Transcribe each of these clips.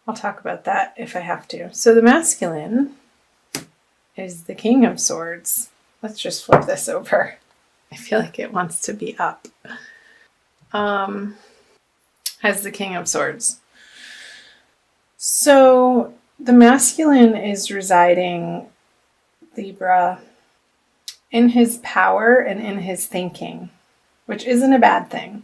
I'll talk about that if I have to. So the masculine is the King of Swords. Let's just flip this over. I feel like it wants to be up. Has the King of Swords. So the masculine is residing, Libra, in his power and in his thinking, which isn't a bad thing.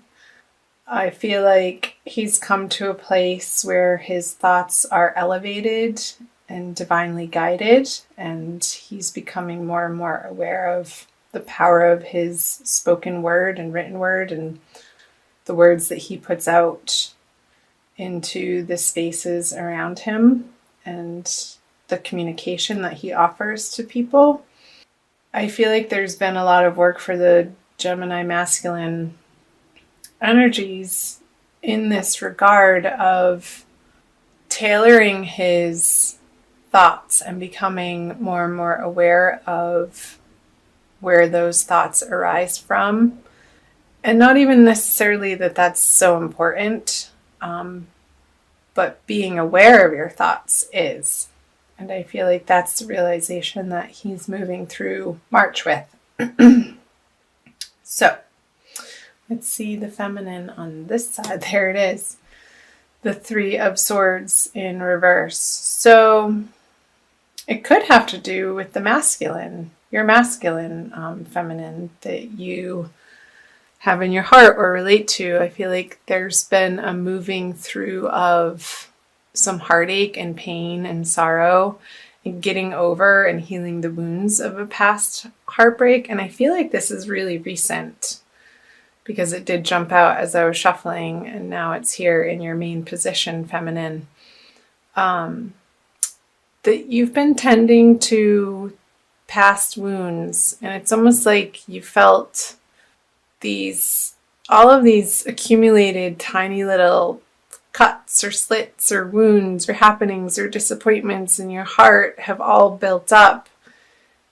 I feel like he's come to a place where his thoughts are elevated and divinely guided, and he's becoming more and more aware of the power of his spoken word and written word and the words that he puts out into the spaces around him and the communication that he offers to people. I feel like there's been a lot of work for the Gemini masculine energies in this regard of tailoring his thoughts and becoming more and more aware of where those thoughts arise from. And not even necessarily that that's so important, but being aware of your thoughts is. And I feel like that's the realization that he's moving through March with. So, let's see the feminine on this side. There it is. The Three of Swords in reverse. So, it could have to do with the masculine, your masculine feminine that you have in your heart or relate to. I feel like there's been a moving through of some heartache and pain and sorrow and getting over and healing the wounds of a past heartbreak. And I feel like this is really recent because it did jump out as I was shuffling, and now it's here in your main position, feminine. That you've been tending to past wounds, and it's almost like you felt all of these accumulated tiny little cuts or slits or wounds or happenings or disappointments in your heart have all built up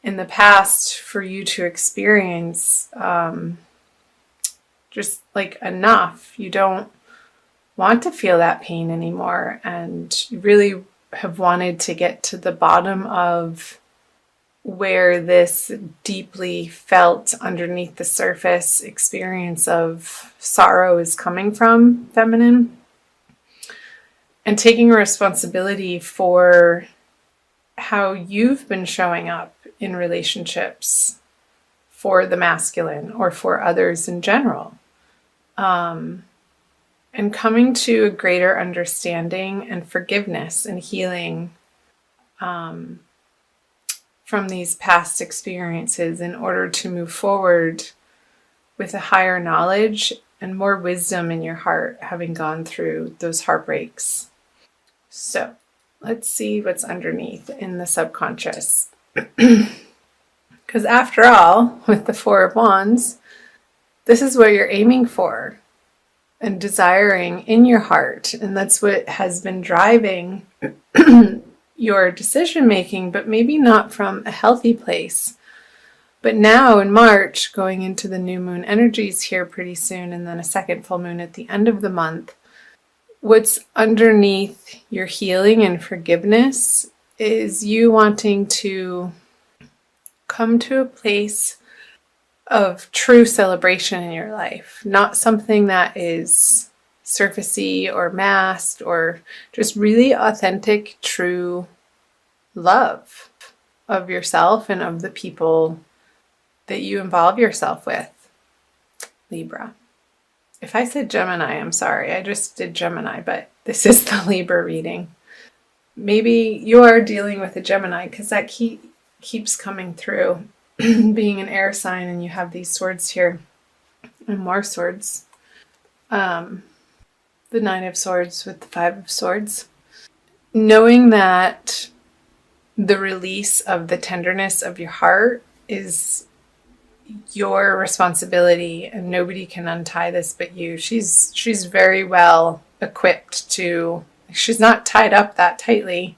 in the past for you to experience just like enough. You don't want to feel that pain anymore, and you really have wanted to get to the bottom of where this deeply felt underneath the surface experience of sorrow is coming from, feminine. And taking responsibility for how you've been showing up in relationships for the masculine or for others in general. And coming to a greater understanding and forgiveness and healing from these past experiences in order to move forward with a higher knowledge and more wisdom in your heart, having gone through those heartbreaks. So let's see what's underneath in the subconscious. Because after all, with the Four of Wands, this is what you're aiming for and desiring in your heart. And that's what has been driving your decision making, but maybe not from a healthy place. But now in March, going into the new moon energies here pretty soon, and then a second full moon at the end of the month, what's underneath your healing and forgiveness is you wanting to come to a place of true celebration in your life, not something that is surfacey or masked, or just really authentic, true love of yourself and of the people that you involve yourself with, Libra. If I said Gemini, I'm sorry. I just did Gemini, but this is the Libra reading. Maybe you are dealing with a Gemini because that keeps coming through. Being an air sign and you have these swords here and more swords. The Nine of Swords with the Five of Swords. Knowing that the release of the tenderness of your heart is your responsibility, and nobody can untie this but you. She's very well equipped to, she's not tied up that tightly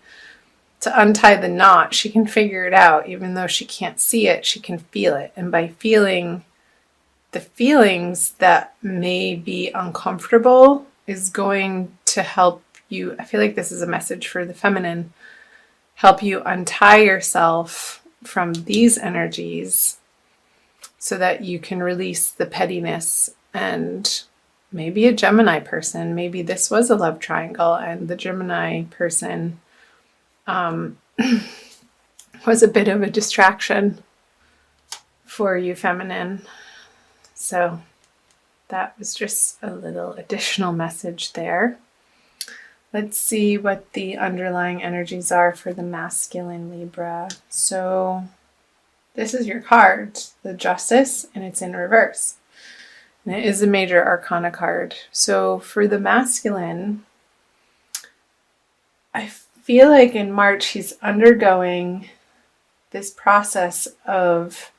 to untie the knot. She can figure it out. Even though she can't see it, she can feel it. And by feeling the feelings that may be uncomfortable is going to help you, I feel like this is a message for the feminine, help you untie yourself from these energies so that you can release the pettiness. And maybe a Gemini person, maybe this was a love triangle and the Gemini person was a bit of a distraction for you, feminine. So that was just a little additional message there. Let's see what the underlying energies are for the masculine Libra. So this is your card, the Justice, and it's in reverse. And it is a major arcana card. So for the masculine, I feel like in March he's undergoing this process of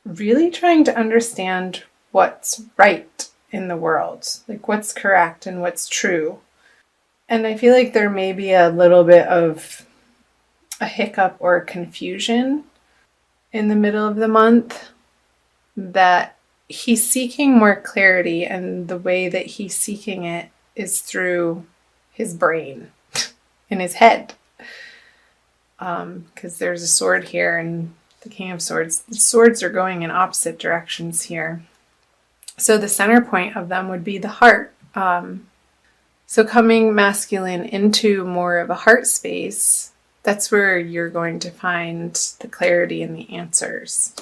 really trying to understand what's right in the world, like what's correct and what's true. And I feel like there may be a little bit of a hiccup or confusion in the middle of the month, that he's seeking more clarity, and the way that he's seeking it is through his brain, in his head. Because there's a sword here and the King of Swords. The swords are going in opposite directions here. So the center point of them would be the heart. So coming masculine into more of a heart space, that's where you're going to find the clarity and the answers,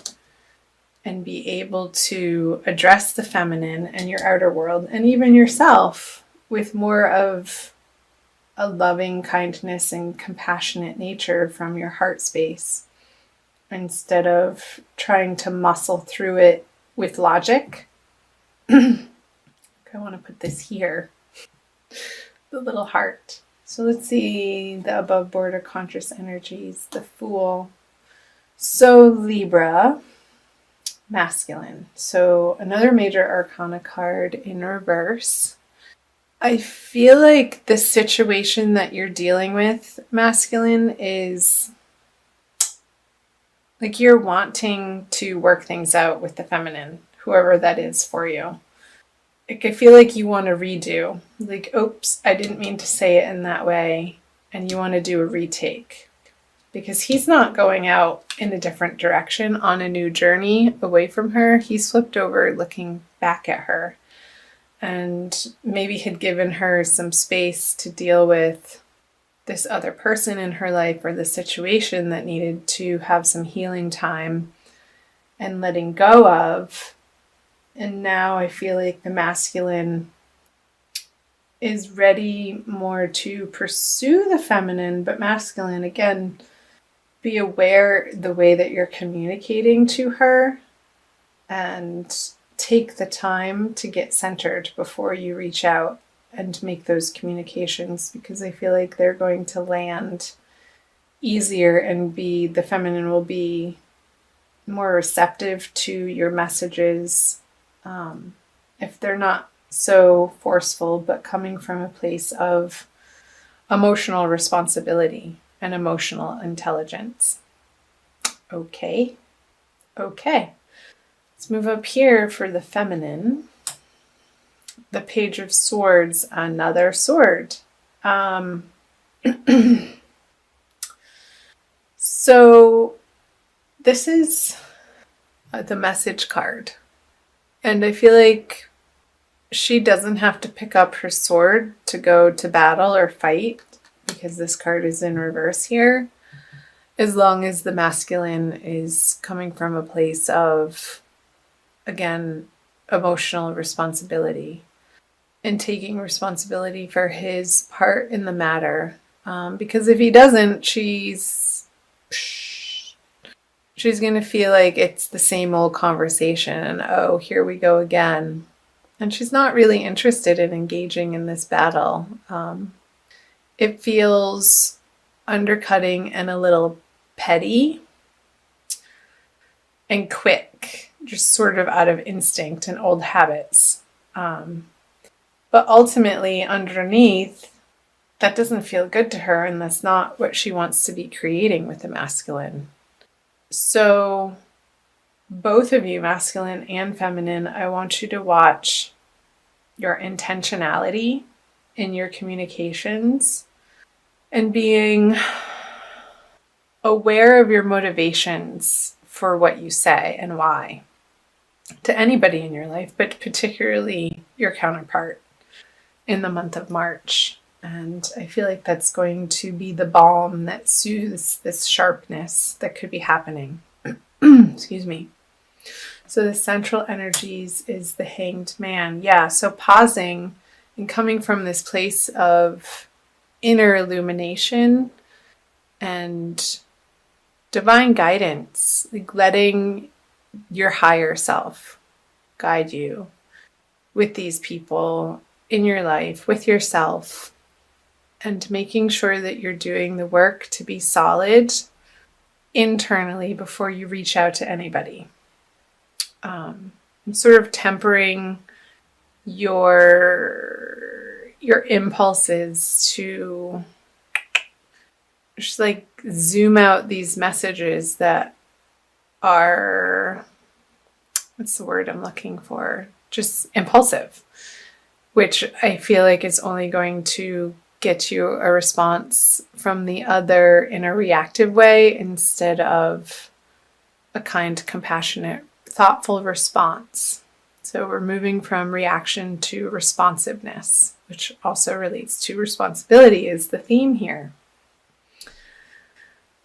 and be able to address the feminine and your outer world, and even yourself, with more of a loving kindness and compassionate nature from your heart space, instead of trying to muscle through it with logic. I want to put this here, the little heart. So let's see the above border conscious energies, the Fool. So Libra, masculine. So another major arcana card in reverse. I feel like the situation that you're dealing with, masculine, is like you're wanting to work things out with the feminine, whoever that is for you. Like I feel like you want to redo. Like, oops, I didn't mean to say it in that way. And you want to do a retake. Because he's not going out in a different direction on a new journey away from her. He's flipped over looking back at her. And maybe had given her some space to deal with this other person in her life, or the situation that needed to have some healing time and letting go of. And now I feel like the masculine is ready more to pursue the feminine, but masculine, again, be aware the way that you're communicating to her, and take the time to get centered before you reach out and make those communications, because I feel like they're going to land easier, and the feminine will be more receptive to your messages, if they're not so forceful, but coming from a place of emotional responsibility and emotional intelligence. Okay. Let's move up here for the feminine. The Page of Swords, another sword. So this is the message card. And I feel like she doesn't have to pick up her sword to go to battle or fight, because this card is in reverse here, as long as the masculine is coming from a place of, again, emotional responsibility and taking responsibility for his part in the matter. Because if he doesn't, she's going to feel like it's the same old conversation, and oh, here we go again. And she's not really interested in engaging in this battle. It feels undercutting and a little petty and quick, just sort of out of instinct and old habits. But ultimately, underneath, that doesn't feel good to her, and that's not what she wants to be creating with the masculine. So both of you, masculine and feminine, I want you to watch your intentionality in your communications, and being aware of your motivations for what you say and why to anybody in your life, but particularly your counterpart in the month of March. And I feel like that's going to be the balm that soothes this sharpness that could be happening. Excuse me. So the central energies is the Hanged Man. Yeah, so pausing and coming from this place of inner illumination and divine guidance, like letting your higher self guide you with these people in your life, with yourself, and making sure that you're doing the work to be solid internally before you reach out to anybody. I'm sort of tempering your impulses to just like zoom out these messages that are, what's the word I'm looking for? Just impulsive, which I feel like is only going to get you a response from the other in a reactive way instead of a kind, compassionate, thoughtful response. So we're moving from reaction to responsiveness, which also relates to responsibility, is the theme here.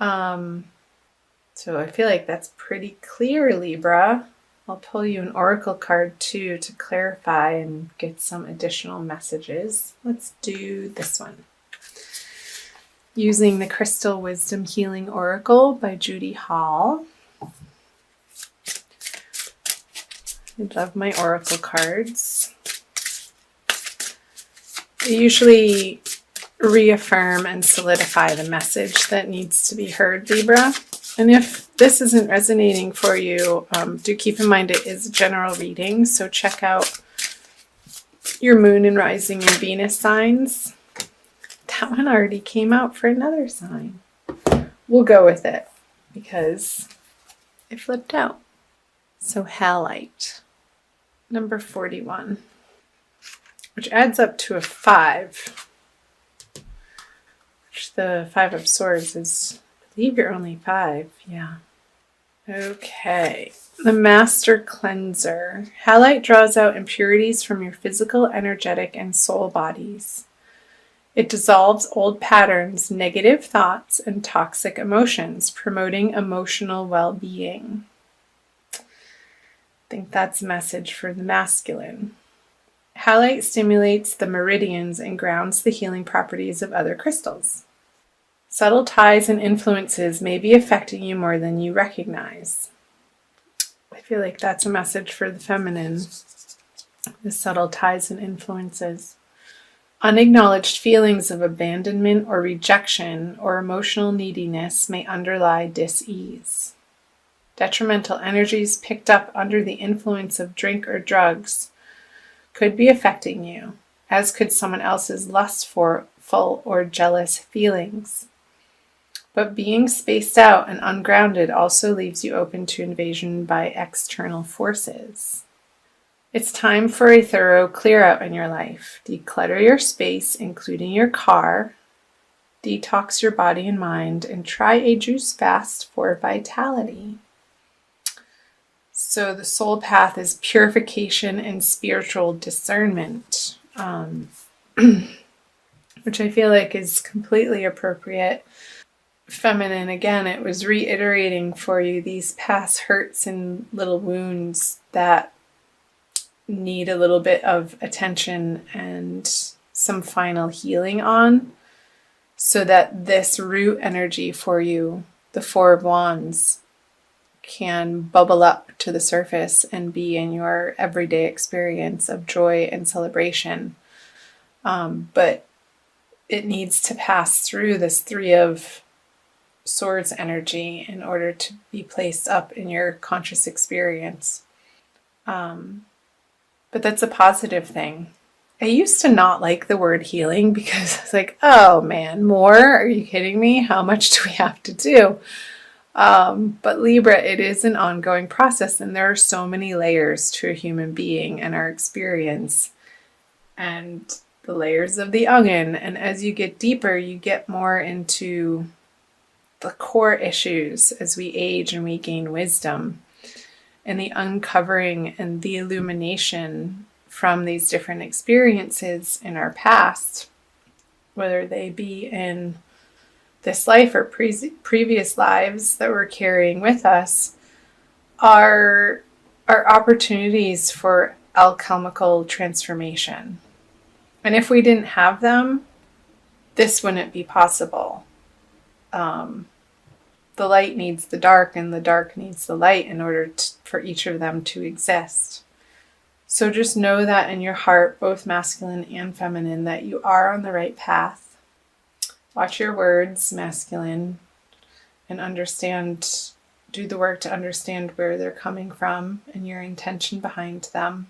So I feel like that's pretty clear, Libra. I'll pull you an oracle card too to clarify and get some additional messages. Let's do this one. Using the Crystal Wisdom Healing Oracle by Judy Hall. I love my oracle cards. They usually reaffirm and solidify the message that needs to be heard, Libra. And if this isn't resonating for you, do keep in mind it is a general reading, so check out your moon and rising and Venus signs. That one already came out for another sign. We'll go with it because it flipped out. So halite, number 41, which adds up to a 5. Which the 5 of Swords is, I believe you're only 5. Yeah. Okay. The Master Cleanser. Halite draws out impurities from your physical, energetic, and soul bodies. It dissolves old patterns, negative thoughts, and toxic emotions, promoting emotional well-being. I think that's a message for the masculine. Halite stimulates the meridians and grounds the healing properties of other crystals. Subtle ties and influences may be affecting you more than you recognize. I feel like that's a message for the feminine. The subtle ties and influences. Unacknowledged feelings of abandonment or rejection or emotional neediness may underlie dis-ease. Detrimental energies picked up under the influence of drink or drugs could be affecting you, as could someone else's lustful or jealous feelings. But being spaced out and ungrounded also leaves you open to invasion by external forces. It's time for a thorough clear out in your life. Declutter your space, including your car. Detox your body and mind, and try a juice fast for vitality. So the soul path is purification and spiritual discernment, which I feel like is completely appropriate. Feminine, again, it was reiterating for you these past hurts and little wounds that need a little bit of attention and some final healing on, so that this root energy for you, the Four of Wands, can bubble up to the surface and be in your everyday experience of joy and celebration. But it needs to pass through this Three of Swords energy in order to be placed up in your conscious experience. But that's a positive thing. I used to not like the word healing because it's like, oh man, more? Are you kidding me? How much do we have to do? But Libra, it is an ongoing process, and there are so many layers to a human being and our experience. And the layers of the onion. And as you get deeper, you get more into the core issues as we age and we gain wisdom, and the uncovering and the illumination from these different experiences in our past, whether they be in this life or previous lives that we're carrying with us, are opportunities for alchemical transformation. And if we didn't have them, this wouldn't be possible. The light needs the dark, and the dark needs the light in order for each of them to exist. So just know that in your heart, both masculine and feminine, that you are on the right path. Watch your words, masculine, and do the work to understand where they're coming from and your intention behind them.